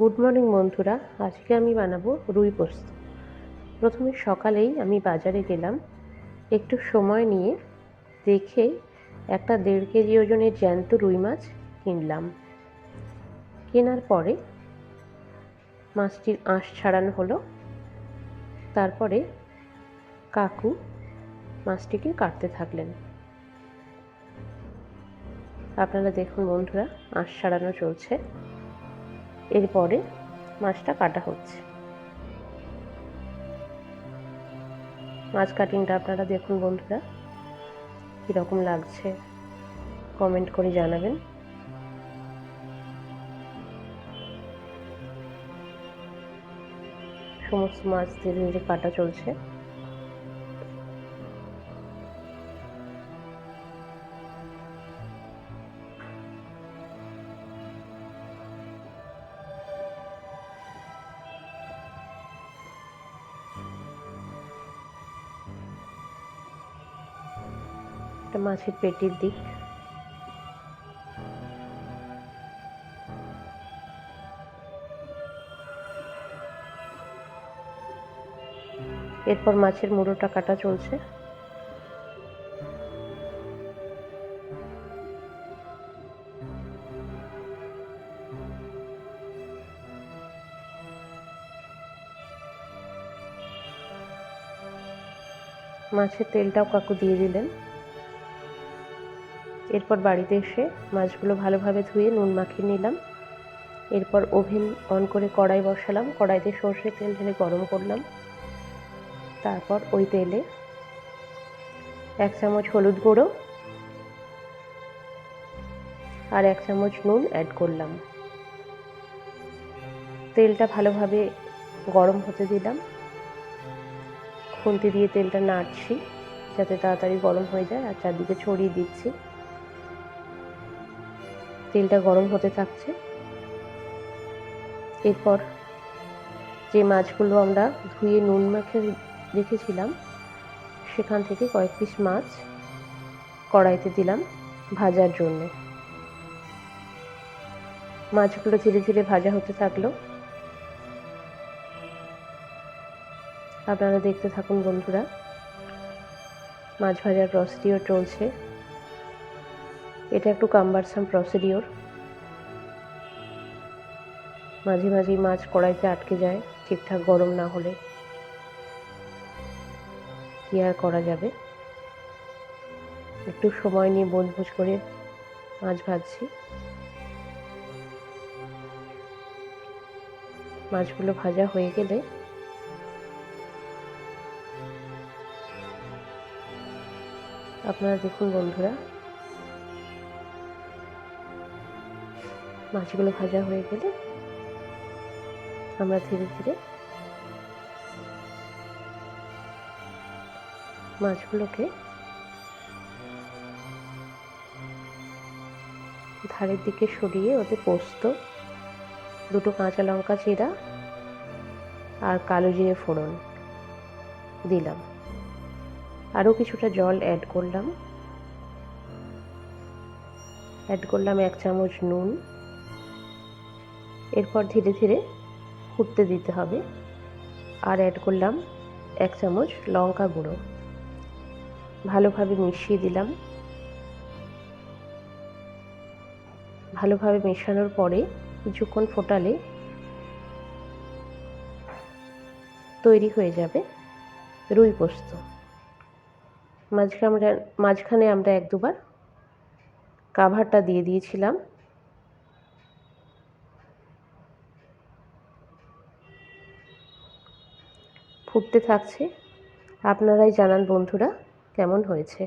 Good morning বন্ধুরা। আজকে আমি বানাবো রুই পোস্ত। প্রথমে সকালেই আমি বাজারে গেলাম, একটু সময় নিয়ে দেখে একটা 1.5 কেজি ওজনের জ্যান্ত রুই মাছ কিনলাম। কেনার পরে মাছটির আঁশ ছাড়ানো হলো। তারপরে কাকু মাছটিকে কাটতে থাকলেন। আপনারা দেখুন বন্ধুরা, আঁশ ছাড়ানো চলছে। এরপরে মাছটা কাটা হচ্ছে। মাছ কাটিংটা আপনারা দেখুন বন্ধুরা, কীরকম লাগছে কমেন্ট করে জানাবেন। সমস্ত মাছ ধীরে ধীরে কাটা চলছে। এটা মাছের পেটির দিক। এরপর মাছের মুড়োটা কাটা চলছে। মাছের তেলটাও কাকু দিয়ে দিলেন। এরপর বাড়িতে এসে মাছগুলো ভালোভাবে ধুয়ে নুন মাখিয়ে নিলাম। এরপর ওভেন অন করে কড়াই বসালাম। কড়াইতে সর্ষের তেল ঢেলে গরম করলাম। তারপর ওই তেলে 1 চামচ হলুদ গুঁড়ো আর 1 চামচ নুন অ্যাড করলাম। তেলটা ভালোভাবে গরম হতে দিলাম। খুন্তি দিয়ে তেলটা নাড়ছি যাতে তাড়াতাড়ি গরম হয়ে যায়, আর চারদিকে ছড়িয়ে দিচ্ছি। তেলটা গরম হতে থাকছে। এরপর যে মাছগুলো আমরা ধুয়ে নুন মাখিয়ে রেখেছিলাম সেখান থেকে কয়েক পিস মাছ কড়াইতে দিলাম ভাজার জন্য। মাছগুলো ধীরে ধীরে ভাজা হতে থাকলো। আপনারা দেখতে থাকুন বন্ধুরা। মাছ ভাজার প্রসিডিওর চলছে। এটা একটু কাম্বারসাম প্রসিডিওর। মাঝে মাঝেই মাছ কড়াইতে আটকে যায় ঠিকঠাক গরম না হলে। কি আর করা যাবে, একটু সময় নিয়ে বুঝ করে মাছ ভাজছি। মাছগুলো ভাজা হয়ে গেলে আপনারা দেখুন বন্ধুরা, মাছগুলো ভাজা হয়ে গেলে আমরা ধীরে ধীরে মাছগুলোকে ধারের দিকে সরিয়ে ওতে পোস্ত, 2টো কাঁচা লঙ্কা চিরা আর কালো জিরে ফোড়ন দিলাম। আরও কিছুটা জল অ্যাড করলাম। 1 চামচ নুন। এরপর ধীরে ধীরে ফুটতে দিতে হবে। আর অ্যাড করলাম 1 চামচ লঙ্কা গুঁড়ো। ভালোভাবে মিশিয়ে দিলাম। ভালোভাবে মেশানোর পরে কিছুক্ষণ ফোটালে তৈরি হয়ে যাবে রুই পোস্ত। মাঝখানে আমরা 1-2 বার কাভারটা দিয়ে দিয়েছিলাম। ফুটতে থাকছে। আপনারাই জানান বন্ধুরা কেমন হয়েছে।